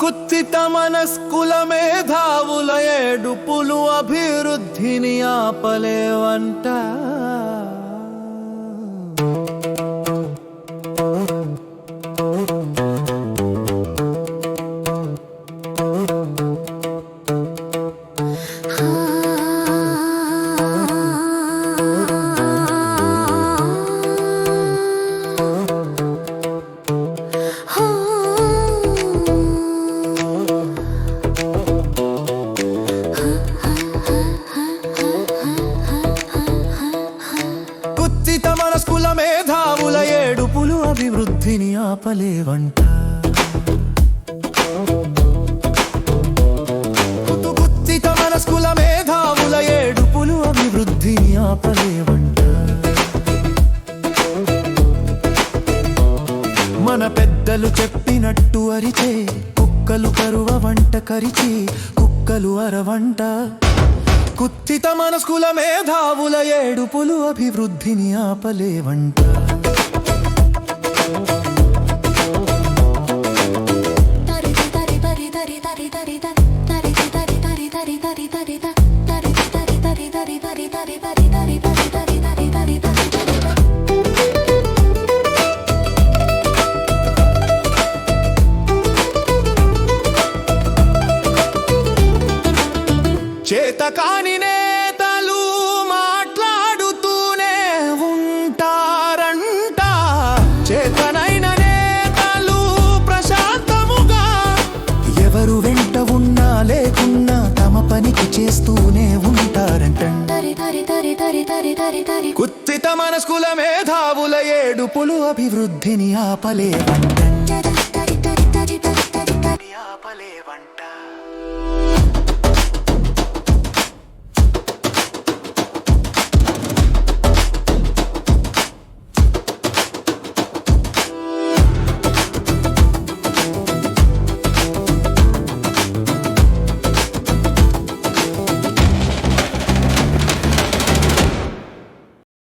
కుత్సిత మనస్కుల మేధావుల ఏడుపులు అభివృద్ధిని ఆపలేవంట. కుత్సిత మనస్కుల మేధావుల ఏడుపులు అభివృద్ధిని ఆపలేవంట. కుత్సిత మనస్కుల మేధావుల ఏడుపులు అభివృద్ధిని ఆపలేవంట. మన పెద్దలు చెప్పినట్టు అరిచే కుక్కలు కరువ వంట కరిచి కుక్కలు అరవంట. కుత్సిత మనస్కుల మేధావుల ఏడుపులు అభివృద్ధిని ఆపలేవంట. చేతకాని నేతలు మాట్లాడుతూనే ఉంటారంట. చేతనైన నేతలు ప్రశాంతముగా ఎవరు వెంట ఉన్నా లేకున్నా తమ పనికి చేస్తూనే ఉంటారంట. కుత్సిత మనస్కుల మేధావుల ఏడుపులు అభివృద్ధిని ఆపలేవంట.